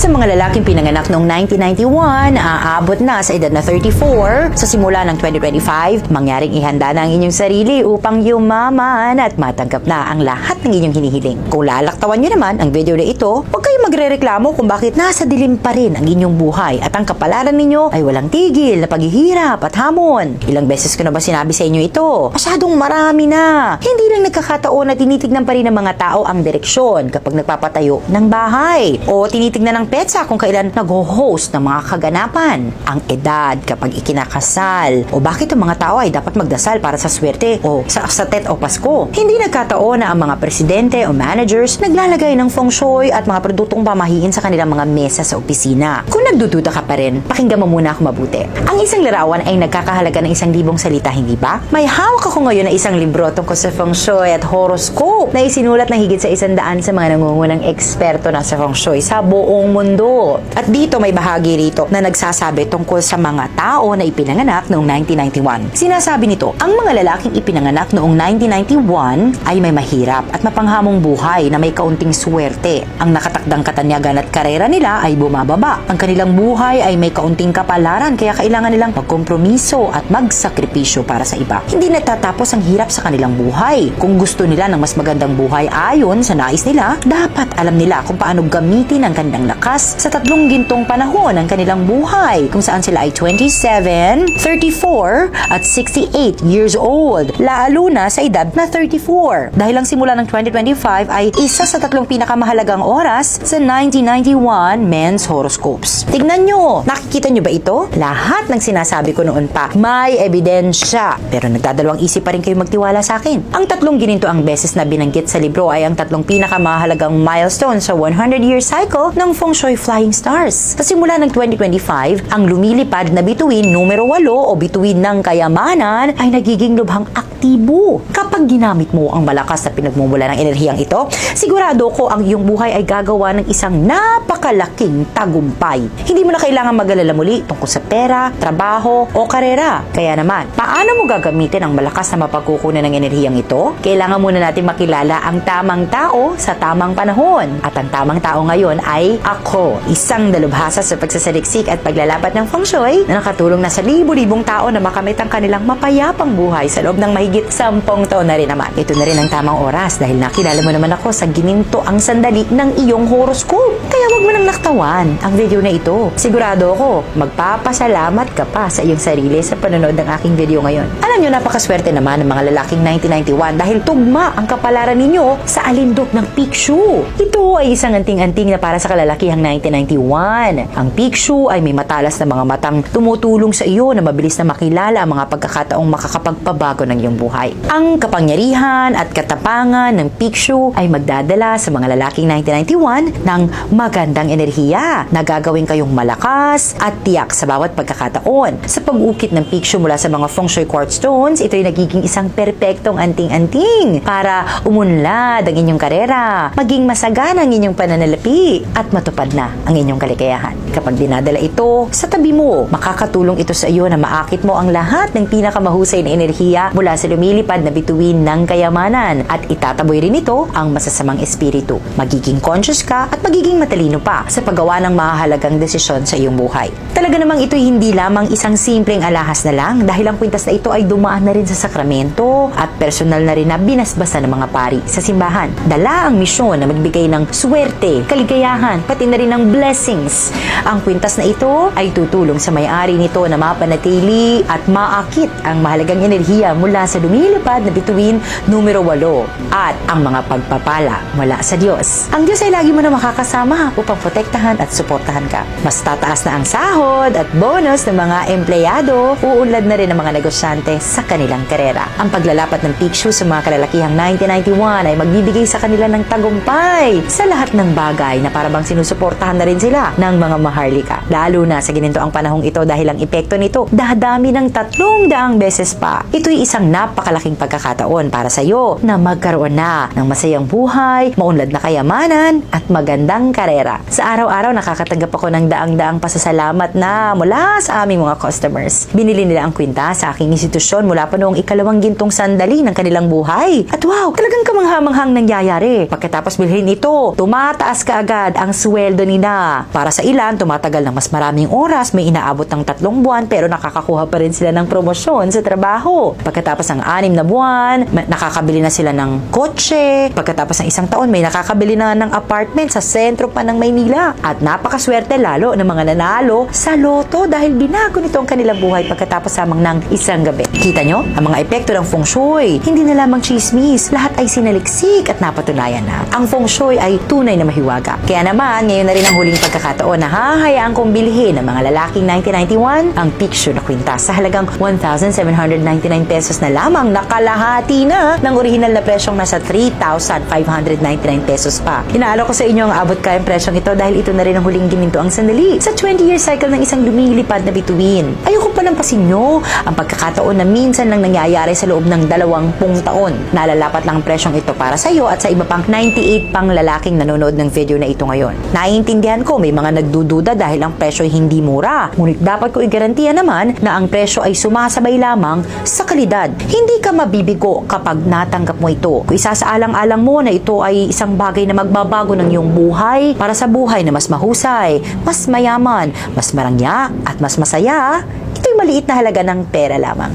Sa mga lalaking pinanganak noong 1991, aabot na sa edad na 34, sa simula ng 2025, mangyaring ihanda na ang inyong sarili upang yumaman at matanggap na ang lahat ng inyong hinihiling. Kung lalaktawan nyo naman ang video na ito, huwag kayong magrereklamo kung bakit nasa dilim pa rin ang inyong buhay at ang kapalaran ninyo ay walang tigil na paghihirap at hamon. Ilang beses ko na ba sinabi sa inyo ito? Masyadong marami na. Hindi lang nagkakataon na tinitignan pa rin ng mga tao ang direksyon kapag nagpapatayo ng bahay o tinitignan ng petsa kung kailan nag-host ng mga kaganapan, ang edad kapag ikinakasal, o bakit ang mga tao ay dapat magdasal para sa swerte o sa tet o Pasko. Hindi nagkataon na ang mga presidente o managers naglalagay ng feng shui at mga produktong pamahiin sa kanilang mga mesa sa opisina. Kung nagdududa ka pa rin, pakinggan mo muna ako mabuti. Ang isang larawan ay nagkakahalaga ng 1,000 salita, hindi ba? May hawak ako ngayon na isang libro tungkol sa feng shui at horoscope na isinulat ng higit sa 100 sa mga nangungunang eksperto na sa feng shui sa buong mundo. At dito may bahagi rito na nagsasabi tungkol sa mga tao na ipinanganak noong 1991. Sinasabi nito, ang mga lalaking ipinanganak noong 1991 ay may mahirap at mapanghamong buhay na may kaunting swerte. Ang nakatakdang katanyagan at karera nila ay bumababa. Ang kanilang buhay ay may kaunting kapalaran kaya kailangan nilang magkompromiso at magsakripisyo para sa iba. Hindi natatapos ang hirap sa kanilang buhay. Kung gusto nila ng mas magandang buhay ayon sa nais nila, dapat alam nila kung paano gamitin ang kanilang lakas sa 3 gintong panahon ng kanilang buhay kung saan sila ay 27, 34 at 68 years old, lalo na sa edad na 34. Dahil ang simula ng 2025 ay isa sa 3 pinakamahalagang oras sa 1991 men's horoscopes. Tignan nyo, nakikita nyo ba ito? Lahat ng sinasabi ko noon pa, may ebidensya. Pero nagdadalawang isip pa rin kayo magtiwala sa akin. Ang 3 gininto ang beses na binanggit sa libro ay ang 3 pinakamahalagang milestone sa 100-year cycle ng Feng Shui Flying Stars. Sa simula ng 2025, ang lumilipad na bituin numero 8 o bituin ng kayamanan ay nagiging lubhang aktibo. Kapag ginamit mo ang malakas na pinagmumula ng enerhiyang ito, sigurado ko ang iyong buhay ay gagawa ng isang napakalaking tagumpay. Hindi mo na kailangan mag-alala muli tungkol sa pera, trabaho o karera. Kaya naman, paano mo gagamitin ang malakas na mapagkukunan ng enerhiyang ito? Kailangan muna natin makilala ang tamang tao sa tamang panahon. At ang tamang tao ngayon ay ako, isang dalubhasa sa pagsasaliksik at paglalapat ng feng shui na nakatulong na sa libu-libong tao na makamit ang kanilang mapayapang buhay sa loob ng mahigit 10 taon na rin naman. Ito na rin ang tamang oras dahil nakilala mo naman ako sa gininto ang sandali ng iyong horoscope. Kaya wag mo nang naktawan ang video na ito. Sigurado ako, magpapasalamat ka pa sa iyong sarili sa panonood ng aking video ngayon. Alam nyo, napakaswerte naman ng mga lalaking 1991 dahil tugma ang kapalaran ninyo sa alindog ng Pikshu. Ito ay isang anting-anting na para sa kalalakihang 1991. Ang Pikshu ay may matalas na mga matang tumutulong sa iyo na mabilis na makilala ang mga pagkakataong makakapagpabago ng iyong buhay. Ang kapangyarihan at katapangan ng Pikshu ay magdadala sa mga lalaking 1991 ng magandang enerhiya na gagawin kayong malakas at tiyak sa bawat pagkakataon. Sa pag-ukit ng Pikshu mula sa mga feng shui quartz stones, ito ay nagiging isang perpektong anting-anting para umunlad ang inyong karera, maging masagana ang inyong pananalapi at matupad na ang inyong kaligayahan. Kapag dinadala ito sa tabi mo, makakatulong ito sa iyo na maakit mo ang lahat ng pinakamahusay na enerhiya mula sa lumilipad na bituin ng kayamanan at itataboy rin ito ang masasamang espiritu. Magiging conscious ka at magiging matalino pa sa paggawa ng mahalagang desisyon sa iyong buhay. Talaga namang ito'y hindi lamang isang simpleng alahas na lang dahil ang kwintas na ito ay dumaan na rin sa sakramento at personal na rin na binasbasa ng mga pari sa simbahan. Dala ang misyon na magbigay ng swerte, kaligayahan, pati na rin ng blessings. Ang kwintas na ito ay tutulong sa may-ari nito na mapanatili at maakit ang mahalagang enerhiya mula sa lumilipad na bituin numero 8 at ang mga pagpapala mula sa Diyos. Ang Diyos ay lagi mo na makakasama upang protektahan at suportahan ka. Mas tataas na ang sahod at bonus ng mga empleyado, uunlad na rin ang mga negosyante sa kanilang karera. Ang paglalapat ng Pikshu sa mga kalalakihang 1991 ay magbibigay sa kanila ng tagumpay sa lahat ng bagay na parabang sinusuportahan na rin sila ng mga maharlika. Lalo na sa gininto ang panahong ito dahil ang epekto nito dadami ng 300 beses pa. Ito'y isang napakalaking pagkakataon para sa iyo na magkaroon na ng masayang buhay, maunlad na kayamanan at magandang karera. pera. Sa araw-araw, nakakatanggap ako ng daang-daang pasasalamat na mula sa aming mga customers. Binili nila ang kwinta sa aking institusyon mula pa noong ikalawang gintong sandali ng kanilang buhay. At wow, talagang kamanghamanghang nangyayari. Pagkatapos bilhin ito, tumataas kaagad ang sweldo nila. Para sa ilan, tumatagal ng mas maraming oras, may inaabot ng 3 buwan pero nakakakuha pa rin sila ng promosyon sa trabaho. Pagkatapos ng 6 na buwan, nakakabili na sila ng kotse. Pagkatapos ng 1 taon, may nakakabili na ng apartment sa sentro pa ng Maynila. At napakaswerte lalo ng mga nanalo sa loto dahil binago nito ang kanilang buhay pagkatapos lamang ng isang gabi. Kita nyo? Ang mga epekto ng feng shui, hindi na lamang chismis, lahat ay sinaliksik at napatunayan na. Ang feng shui ay tunay na mahiwaga. Kaya naman, ngayon na rin ang huling pagkakataon na hahayaan kong bilhin ng mga lalaking 1991 ang picture na kwintas sa halagang 1,799 pesos na lamang, nakalahati na ng orihinal na presyong nasa 3,599 pesos pa. Inaalo ko sa inyo ang abot kayang presyong ito dahil ito na rin ang huling gininto ang sandali sa 20-year cycle ng isang lumilipad na bituin. Ayoko palampasin nyo ang pagkakataon na minsan lang nangyayari sa loob ng 20 taon. Nalalapat lang ang presyong ito para sa iyo at sa iba pang 98 pang lalaking nanonood ng video na ito ngayon. Naiintindihan ko may mga nagdududa dahil ang presyo ay hindi mura. Ngunit dapat ko igarantiya naman na ang presyo ay sumasabay lamang sa kalidad. Hindi ka mabibigo kapag natanggap mo ito. Kung isasaalang-alang mo na ito ay isang bagay na magbabago ng iyong buhay para sa buhay na mas mahusay, mas mayaman, mas marangya at mas masaya, ito'y maliit na halaga ng pera lamang.